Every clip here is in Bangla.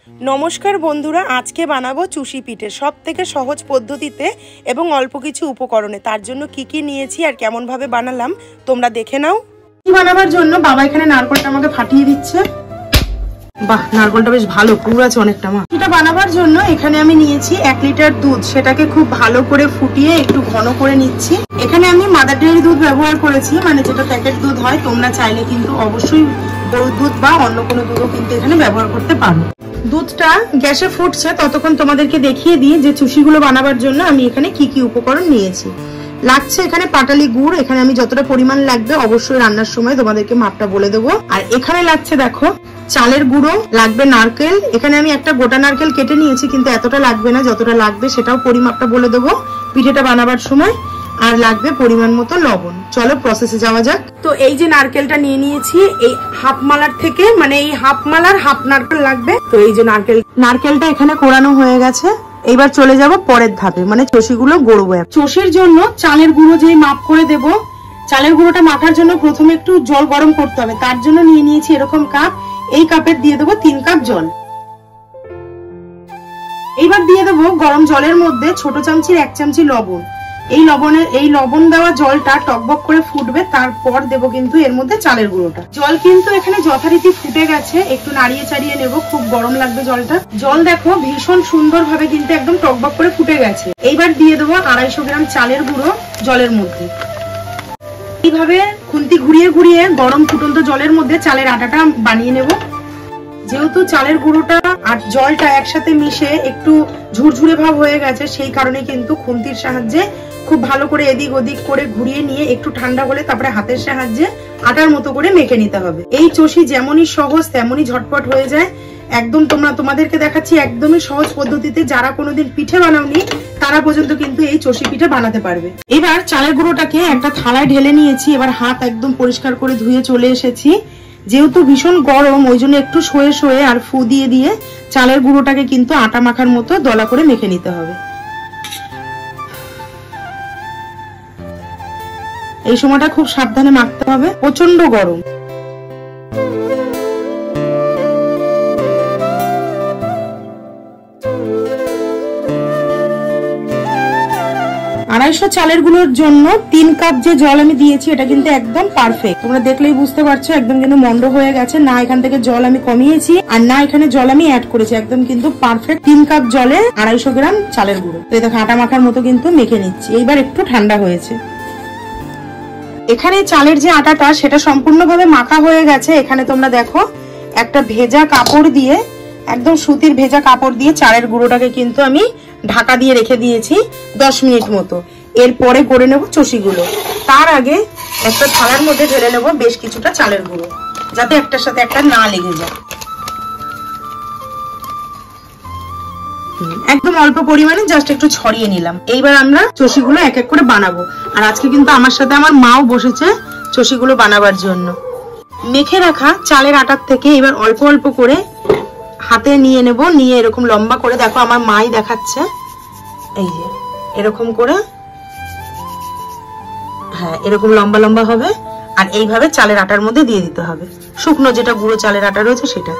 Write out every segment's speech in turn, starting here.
নমস্কার বন্ধুরা, আজকে বানাবো চুষি পিঠে সবথেকে সহজ পদ্ধতিতে এবং অল্প কিছু উপকরণে। তার জন্য কি কি নিয়েছি আর কেমন ভাবে বানালাম তোমরা দেখে নাও। বানাবার জন্য বাবা এখানে নারকেলটা আমাকে ফাটিয়ে দিচ্ছে। বাহ, নারকেলটা বেশ ভালো পুরো আছে অনেকটা। মা এটা বানাবার জন্য এখানে আমি নিয়েছি 1 লিটার দুধ, সেটাকে খুব ভালো করে ফুটিয়ে একটু ঘন করে নিচ্ছি। এখানে আমি মাদার ডেয়ারি দুধ ব্যবহার করেছি, মানে যেটা প্যাকেট দুধ হয়। তোমরা চাইলে কিন্তু অবশ্যই গরুর দুধ বা অন্য কোনো দুধও কিন্তু এখানে ব্যবহার করতে পারো। দুধটা গ্যাসে ফুটছে ততক্ষণ তোমাদেরকে দেখিয়ে দিই যে চুষিগুলো বানাবার জন্য আমি এখানে কি কি উপকরণ নিয়েছি। লাগছে এখানে পাটালি গুড়, এখানে আমি যতটা পরিমাণ লাগবে অবশ্যই রান্নার সময় তোমাদেরকে মাপটা বলে দেবো। আর এখানে লাগছে দেখো চালের গুঁড়ো, লাগবে নারকেল। এখানে আমি একটা গোটা নারকেল কেটে নিয়েছি, কিন্তু এতটা লাগবে না, যতটা লাগবে সেটাও পরিমাপটা বলে দেবো পিঠেটা বানাবার সময়। আর লাগবে পরিমাণ মতো লবণ। চলো প্রসেসে যাওয়া যাক। তো এই যে নারকেলটা নিয়ে নিয়েছি, এই হাফ মালার থেকে, মানে এই হাফ মালার হাফ নারকেল লাগবে। তো এই যে নারকেলটা এখানে কোরানো হয়ে গেছে। এইবার চলে যাব পরের ধাপে, মানে চষিগুলো গড়বো। চষির জন্য চালের গুঁড়ো যে মাপ করে দেব, চালের গুঁড়োটা মাখার জন্য প্রথমে একটু জল গরম করতে হবে। তার জন্য নিয়ে নিয়েছি এরকম কাপ, এই কাপের দিয়ে দেবো 3 কাপ জল। এইবার দিয়ে দেবো গরম জলের মধ্যে ছোট চামচির 1 চামচি লবণ। এই লবণ দেওয়া জলটা টকবক করে ফুটবে, তারপর দেব কিন্তু এর মধ্যে চালের গুঁড়োটা। জল কিন্তু এখানে যথারীতি ফুটে গেছে, একটু নাড়িয়ে চাড়িয়ে নেব, খুব গরম লাগবে জলটা। জল দেখো ভীষণ সুন্দর ভাবে কিন্তু একদম টকবক করে ফুটে গেছে। এইবার দিয়ে দেবো 250 গ্রাম চালের গুঁড়ো জলের মধ্যে। এইভাবে খুন্তি ঘুরিয়ে ঘুরিয়ে গরম ফুটন্ত জলের মধ্যে চালের আটাটা বানিয়ে নেব। যেহেতু চালের গুঁড়োটা আর জলটা একসাথে মিশে একটু ঝুরঝুরে ভাব হয়ে গেছে, সেই কারণে কিন্তু খুন্তির সাহায্যে খুব ভালো করে এদিক ওদিক করে ঘুরিয়ে নিয়ে একটু ঠান্ডা হলে তারপরে হাতের সাহায্যে আটার মতো করে মেখে নিতে হবে। এই চষি যেমনই সহজ তেমনই ঝটপট হয়ে যায়। একদম তোমাদেরকে দেখাচ্ছি একদমই সহজ পদ্ধতিতে। যারা কোনোদিন পিঠে বানাওনি তারা পর্যন্ত কিন্তু এই চষি পিঠে বানাতে পারবে। এবার চালের গুঁড়োটাকে একটা থালায় ঢেলে নিয়েছি। এবার হাত একদম পরিষ্কার করে ধুয়ে চলে এসেছি। যেহেতু ভীষণ গরম ওই জন্য একটু শোয়ে শোয়ে আর ফু দিয়ে দিয়ে চালের গুঁড়োটাকে কিন্তু আটা মাখার মতো দলা করে মেখে নিতে হবে। এই সময়টা খুব সাবধানে মাখতে হবে, প্রচন্ড গরম। আড়াইশো চালের গুঁড়োর জন্য 3 কাপ যে জল আমি দিয়েছি এটা কিন্তু একদম পারফেক্ট। তোমরা দেখলেই বুঝতে পারছো একদম কিন্তু মন্ড হয়ে গেছে। না এখান থেকে জল আমি কমিয়েছি আর না এখানে জল আমি অ্যাড করেছি, একদম কিন্তু পারফেক্ট। 3 কাপ জলে 250 গ্রাম চালের গুঁড়ো। তো এটা আটা মাখার মতো কিন্তু মেখে নিচ্ছি। এইবার একটু ঠান্ডা হয়েছে। এখানে চালের যে আটাটা সেটা সম্পূর্ণভাবে মাখা হয়ে গেছে। এখানে তোমরা দেখো একটা ভেজা কাপড় দিয়ে, একদম সুতির ভেজা কাপড় দিয়ে চালের গুঁড়োটাকে কিন্তু আমি ঢাকা দিয়ে রেখে দিয়েছি 10 মিনিট মতো। এরপরে করে নেব চষিগুলো। তার আগে একটা থালার মধ্যে ঢেলে নেব বেশ কিছুটা চালের গুঁড়ো, যাতে একটার সাথে একটা না লেগে যায়। একদম অল্প পরিমাণে জাস্ট একটু ছড়িয়ে নিলাম। এইবার আমরা চষিগুলো এক এক করে বানাবো। আর আজকে কিন্তু আমার সাথে আমার মাও বসেছে চষিগুলো বানাবার জন্য। মেখে রাখা চালের আটার থেকে এবার অল্প অল্প করে হাতে নিয়ে নেব, নিয়ে এরকম লম্বা করে, দেখো আমার মাই দেখাচ্ছে, এই যে এরকম করে, হ্যাঁ এরকম লম্বা লম্বা হবে। আর এইভাবে চালের আটার মধ্যে দিয়ে দিতে হবে। শুকনো যেটা গুঁড়ো চালের আটা রয়েছে সেটা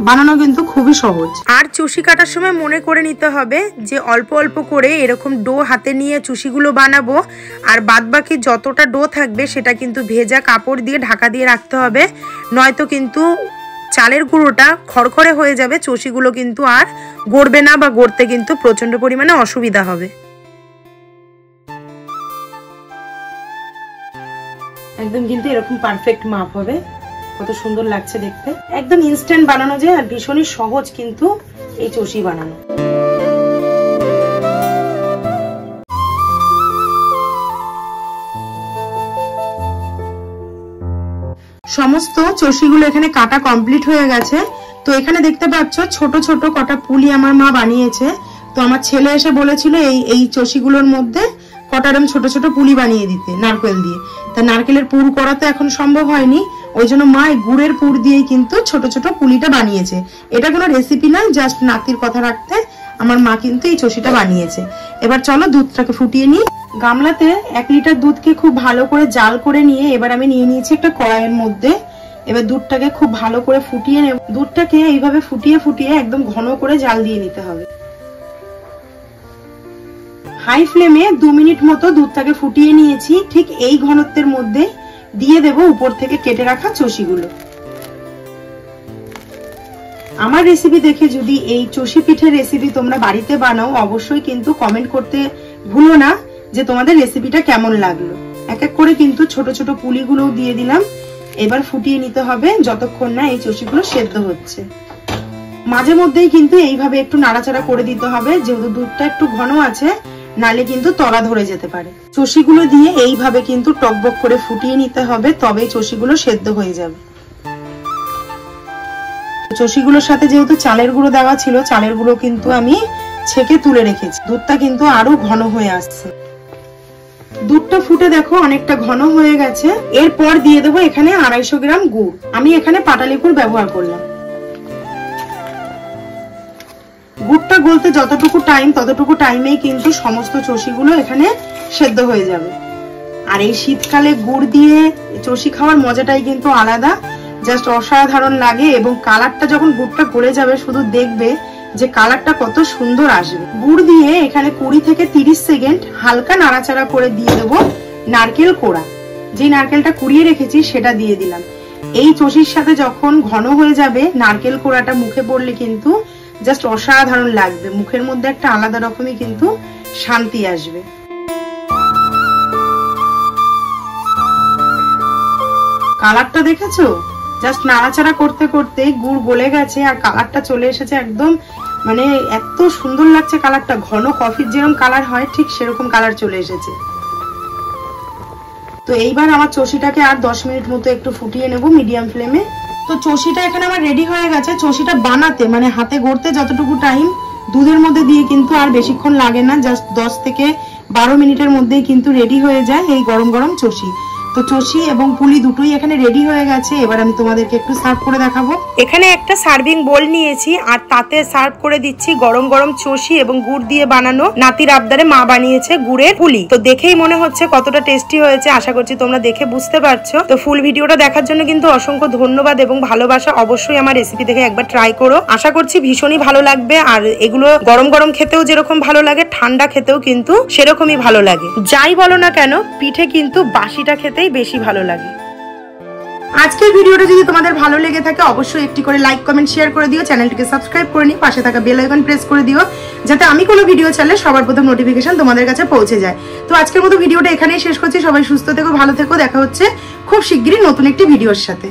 বানানো কিন্তু খুবই সহজ। আর চুষি কাটার সময় মনে করে নিতে হবে যে অল্প অল্প করে এরকম ডো হাতে নিয়ে চুষিগুলো বানাবো। আর বাদবাকি যতটা ডো থাকবে সেটা কিন্তু ভেজা কাপড় দিয়ে ঢাকা দিয়ে রাখতে হবে, নয়তো কিন্তু চালের গুঁড়োটা খড়খড়ে হয়ে যাবে, চষিগুলো কিন্তু আর গড়বে না বা গড়তে কিন্তু প্রচন্ড পরিমাণে অসুবিধা হবে। একদম কিন্তু এরকম পারফেক্ট মাপ হবে। কত সুন্দর লাগছে দেখতে, একদম ইনস্ট্যান্ট বানানো যায় আর ভীষণই সহজ কিন্তু এই চষি বানানো। সমস্ত চষিগুলো এখানে কাটা কমপ্লিট হয়ে গেছে। তো এখানে দেখতে পাচ্ছ ছোট ছোট কটা পুলি আমার মা বানিয়েছে। তো আমার ছেলে এসে বলেছিল এই চষিগুলোর মধ্যে কটা এরকম ছোট ছোট পুলি বানিয়ে দিতে নারকেল দিয়ে। তা নারকেলের পুর করা তো এখন সম্ভব হয়নি, ওই জন্য মা গুড়ের পুর দিয়েই কিন্তু ছোট ছোট পুলিটা বানিয়েছে। এটা কোনো রেসিপি না, জাস্ট নাতির কথা রাখতে আমার মা কিন্তু এই চষিটা বানিয়েছে। এবার চলো দুধটাকে ফুটিয়ে নিই। গামলাতে 1 লিটার দুধকে খুব ভালো করে জাল করে নিয়ে এবার আমি নিয়ে নিয়েছি একটা কড়াইয়ের মধ্যে এবার দুধটাকে খুব ভালো করে ফুটিয়ে নেব। দুধটাকে এইভাবে ফুটিয়ে ফুটিয়ে একদম ঘন করে জাল দিয়ে নিতে হবে। হাই ফ্লেমে 2 মিনিট মতো দুধটাকে ফুটিয়ে নিয়েছি। ঠিক এই ঘনত্বের মধ্যে দিয়ে দেব উপর থেকে কেটে রাখা চষিগুলো। আমার রেসিপি দেখে যদি এই চষি পিঠের রেসিপি তোমরা বাড়িতে বানাও, অবশ্যই কিন্তু কমেন্ট করতে ভুলো না যে তোমাদের রেসিপিটা কেমন লাগলো। এক এক করে কিন্তু ছোট ছোট পুলিগুলোও দিয়ে দিলাম। এবার ফুটিয়ে নিতে হবে যতক্ষণ না এই চষিগুলো সেদ্ধ হচ্ছে। মাঝে মধ্যেই কিন্তু এইভাবে একটু নাড়াচাড়া করে দিতে হবে, যেহেতু দুধটা একটু ঘন আছে, নালে কিন্তু তলা ধরে যেতে পারে। চষিগুলো দিয়ে এইভাবে কিন্তু টকবক করে ফুটিয়ে নিতে হবে, তবেই চষিগুলো সেদ্ধ হয়ে যাবে। চষিগুলোর সাথে যেহেতু চালের গুঁড়ো দেওয়া ছিল, চালের গুঁড়ো কিন্তু আমি ছেঁকে তুলে রেখেছি। দুধটা কিন্তু আরো ঘন হয়ে আসছে। দুধটা ফুটে দেখো অনেকটা ঘন হয়ে গেছে। এরপর দিয়ে দেবো এখানে 250 গ্রাম গুড়। আমি এখানে পাটালি গুড় ব্যবহার করলাম। গুড়টা গলতে যতটুকু টাইম, ততটুকু টাইমেই কিন্তু সমস্ত চষিগুলো এখানে সেদ্ধ হয়ে যাবে। আর এই শীতকালে গুড় দিয়ে চষি খাওয়ার মজাটাই কিন্তু আলাদা, জাস্ট অসাধারণ লাগে। এবং কালারটা যখন গুড়টা গলে যাবে, শুধু দেখবে যে কালারটা কত সুন্দর আসবে। গুড় দিয়ে এখানে 20 থেকে 30 সেকেন্ড হালকা নাড়াচাড়া করে দিয়ে দেবো নারকেল কোড়া। যে নারকেলটা কুড়িয়ে রেখেছি সেটা দিয়ে দিলাম। এই চষির সাথে যখন ঘন হয়ে যাবে, নারকেল কোড়াটা মুখে পড়লে কিন্তু জাস্ট অসাধারণ লাগবে। মুখের মধ্যে একটা আলাদা রকমই কিন্তু শান্তি আসবে। কালারটা দেখেছো? জাস্ট নাড়াচাড়া করতে করতে গুড় গলে গেছে আর কালারটা চলে এসেছে একদম, মানে এত সুন্দর লাগছে কালারটা। ঘন কফির যেরকম কালার হয় ঠিক সেরকম কালার চলে এসেছে। তো এইবার আমার চষিটাকে আর 10 মিনিট মতো একটু ফুটিয়ে নেব মিডিয়াম ফ্লেমে। তো চষিটা এখানে আমার রেডি হয়ে গেছে। চষিটা বানাতে মানে হাতে গড়তে যতটুকু টাইম দুধের মধ্যে দিয়ে কিন্তু আর বেশিক্ষণ লাগে না, জাস্ট 10 থেকে 12 মিনিটের মধ্যেই কিন্তু রেডি হয়ে যায় এই গরম গরম চষি। তো চষি এবং পুলি দুটোই এখানে রেডি হয়ে গেছে। এবার আমি তোমাদেরকে একটু সার্ভ করে দেখাবো। এখানে একটা সার্ভিং বোল নিয়েছি আর তাতে সার্ভ করে দিচ্ছি গরম গরম চষি এবং গুড় দিয়ে বানানো নাতির আবদারে মা বানিয়েছে গুড়ের পুলি। তো দেখেই মনে হচ্ছে কতটা টেস্টি হয়েছে। আশা করছি তোমরা দেখে বুঝতে পারছো। তো ফুল ভিডিওটা দেখার জন্য কিন্তু অসংখ্য ধন্যবাদ এবং ভালোবাসা। অবশ্যই আমার রেসিপি দেখে একবার ট্রাই করো। আশা করছি ভীষণই ভালো লাগবে। আর এগুলো গরম গরম খেতেও যেরকম ভালো লাগে, ঠান্ডা খেতেও কিন্তু সেরকমই ভালো লাগে। যাই বলো না কেন, পিঠে কিন্তু বাসিটা খেতেই বেশি ভালো লাগে। আজকের ভিডিওটা যদি তোমাদের ভালো লেগে থাকে, অবশ্যই একটি করে লাইক কমেন্ট শেয়ার করে দিও। চ্যানেলটিকে সাবস্ক্রাইব করে নিও, পাশে থাকা বেল আইকন প্রেস করে দিও, যাতে আমি কোনো ভিডিও ছাড়লে সবার প্রথম নোটিফিকেশন তোমাদের কাছে পৌঁছে যায়। তো আজকের মতো ভিডিওটা এখানেই শেষ করছি। সবাই সুস্থ থেকো, ভালো থেকো। দেখা হচ্ছে খুব শিগগিরই নতুন একটি ভিডিওর সাথে।